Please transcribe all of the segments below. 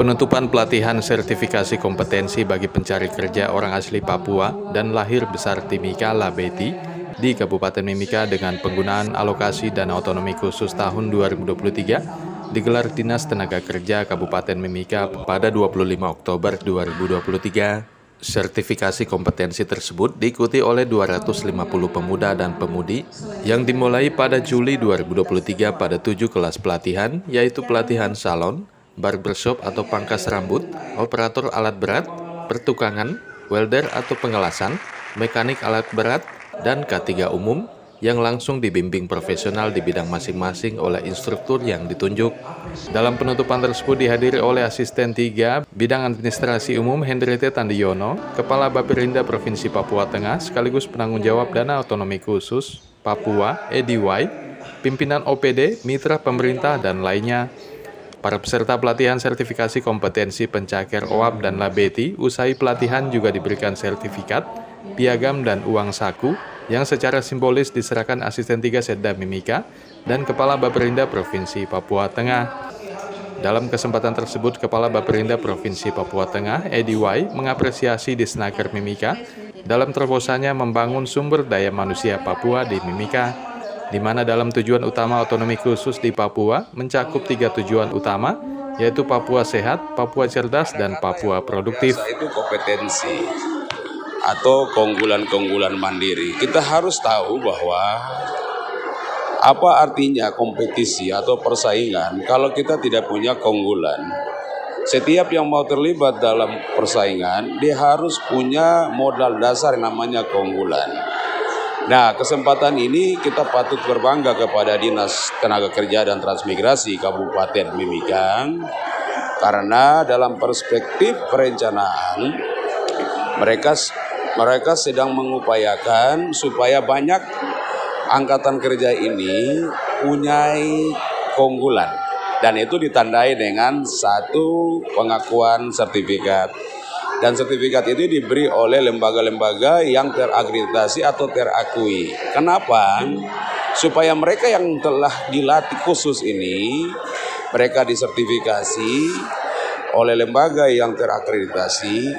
Penutupan pelatihan sertifikasi kompetensi bagi pencari kerja orang asli Papua dan lahir besar Timika Labeti di Kabupaten Mimika dengan penggunaan alokasi dana otonomi khusus tahun 2023 digelar Dinas Tenaga Kerja Kabupaten Mimika pada 25 Oktober 2023. Sertifikasi kompetensi tersebut diikuti oleh 250 pemuda dan pemudi yang dimulai pada Juli 2023 pada 7 kelas pelatihan, yaitu pelatihan salon, barbershop atau pangkas rambut, operator alat berat, pertukangan, welder atau pengelasan, mekanik alat berat, dan K3 umum yang langsung dibimbing profesional di bidang masing-masing oleh instruktur yang ditunjuk. Dalam penutupan tersebut dihadiri oleh Asisten 3 Bidang Administrasi Umum Hendrite Tandiono, Kepala Baperinda Provinsi Papua Tengah sekaligus penanggung jawab Dana Otonomi Khusus Papua (EDY), pimpinan OPD, mitra pemerintah, dan lainnya. Para peserta pelatihan sertifikasi kompetensi pencaker OAP dan Labeti usai pelatihan juga diberikan sertifikat, piagam, dan uang saku yang secara simbolis diserahkan Asisten 3 Setda Mimika dan Kepala Baperinda Provinsi Papua Tengah. Dalam kesempatan tersebut, Kepala Baperinda Provinsi Papua Tengah, EDY, mengapresiasi Disnaker Mimika dalam terobosannya membangun sumber daya manusia Papua di Mimika, di mana dalam tujuan utama otonomi khusus di Papua mencakup 3 tujuan utama, yaitu Papua Sehat, Papua Cerdas, dan Papua Produktif. Itu kompetensi atau keunggulan-keunggulan mandiri. Kita harus tahu bahwa apa artinya kompetisi atau persaingan kalau kita tidak punya keunggulan. Setiap yang mau terlibat dalam persaingan, dia harus punya modal dasar yang namanya keunggulan. Nah, kesempatan ini kita patut berbangga kepada Dinas Tenaga Kerja dan Transmigrasi Kabupaten Mimika, karena dalam perspektif perencanaan mereka sedang mengupayakan supaya banyak angkatan kerja ini punya keunggulan, dan itu ditandai dengan satu pengakuan sertifikat, dan sertifikat itu diberi oleh lembaga-lembaga yang terakreditasi atau terakui. Kenapa? Supaya mereka yang telah dilatih khusus ini, mereka disertifikasi oleh lembaga yang terakreditasi.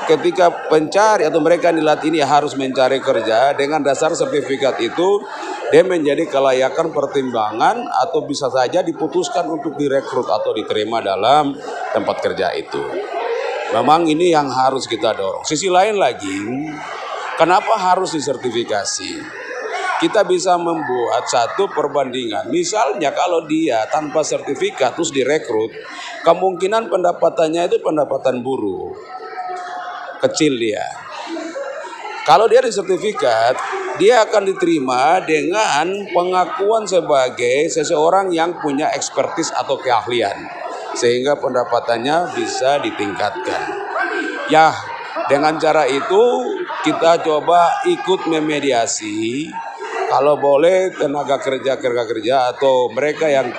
Ketika pencari atau mereka dilatih ini harus mencari kerja, dengan dasar sertifikat itu dia menjadi kelayakan pertimbangan atau bisa saja diputuskan untuk direkrut atau diterima dalam tempat kerja itu. Memang ini yang harus kita dorong. Sisi lain lagi, kenapa harus disertifikasi? Kita bisa membuat satu perbandingan. Misalnya kalau dia tanpa sertifikat terus direkrut, kemungkinan pendapatannya itu pendapatan buruh. Kecil dia. Kalau dia disertifikat, dia akan diterima dengan pengakuan sebagai seseorang yang punya ekspertis atau keahlian, sehingga pendapatannya bisa ditingkatkan. Ya, dengan cara itu kita coba ikut memediasi. Kalau boleh tenaga kerja atau mereka yang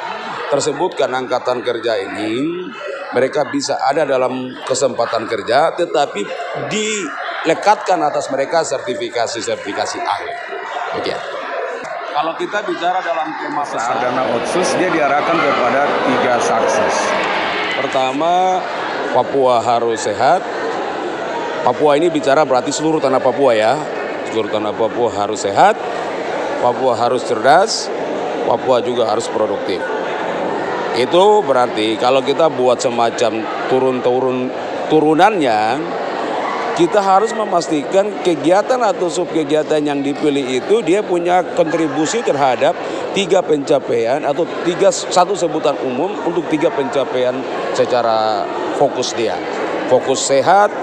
tersebutkan angkatan kerja ini, mereka bisa ada dalam kesempatan kerja, tetapi dilekatkan atas mereka sertifikasi ahli. Oke. Kalau kita bicara dalam tema besar dana otsus, dia diarahkan kepada 3 sukses. Pertama, Papua harus sehat. Papua ini bicara berarti seluruh tanah Papua ya. Seluruh tanah Papua harus sehat. Papua harus cerdas. Papua juga harus produktif. Itu berarti kalau kita buat semacam turunannya, kita harus memastikan kegiatan atau subkegiatan yang dipilih itu dia punya kontribusi terhadap 3 pencapaian atau satu sebutan umum untuk 3 pencapaian secara fokus dia. Fokus sehat,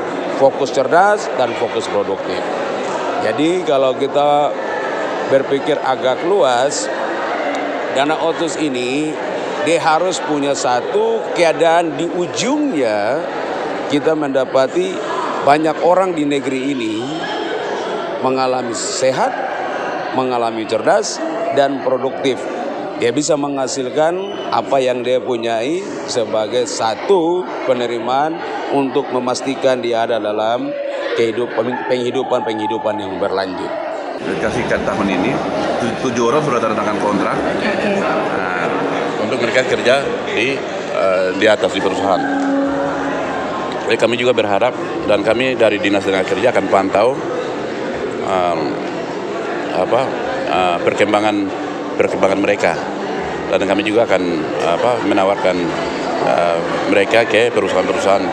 fokus cerdas, dan fokus produktif. Jadi kalau kita berpikir agak luas, dana otsus ini dia harus punya satu keadaan di ujungnya kita mendapati banyak orang di negeri ini mengalami sehat, mengalami cerdas, dan produktif. Dia bisa menghasilkan apa yang dia punyai sebagai satu penerimaan untuk memastikan dia ada dalam penghidupan yang berlanjut. Kasihkan tahun ini 7 orang sudah tanda tangan kontrak. Untuk mereka kerja di atas di perusahaan. kami juga berharap dan kami dari Dinas Tenaga Kerja akan pantau perkembangan mereka, dan kami juga akan menawarkan mereka ke perusahaan-perusahaan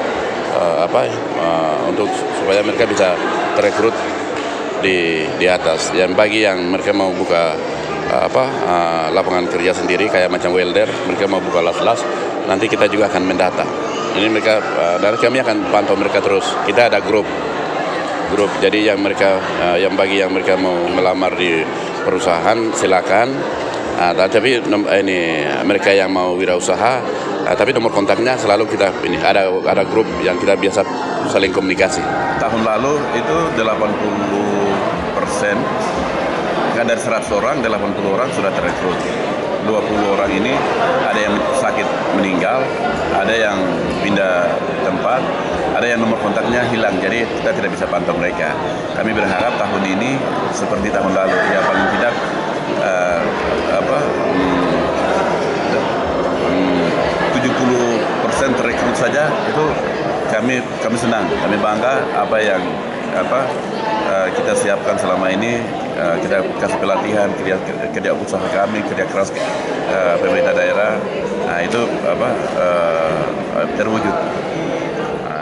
untuk supaya mereka bisa terekrut di atas. Dan bagi yang mereka mau buka lapangan kerja sendiri kayak macam welder, mereka mau buka las-las, nanti kita juga akan mendata. Ini mereka dan kami akan pantau mereka terus. Kita ada grup. Jadi yang bagi yang mereka mau melamar di perusahaan silakan. Tapi ini mereka yang mau wirausaha, tapi nomor kontaknya selalu kita ini ada grup yang kita biasa saling komunikasi. Tahun lalu itu 80%, kan dari 100 orang, 80 orang sudah terekrut. 20 orang ini ada yang sakit meninggal, ada yang pindah tempat, ada yang nomor kontaknya hilang, jadi kita tidak bisa pantau mereka. Kami berharap tahun ini seperti tahun lalu, ya paling tidak 70% terekrut saja, itu kami senang, kami bangga apa yang kita siapkan selama ini. Kita kasih pelatihan kerja usaha kami, kerja keras pemerintah daerah, itu terwujud.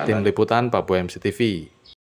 Tim Liputan Papua MCTV.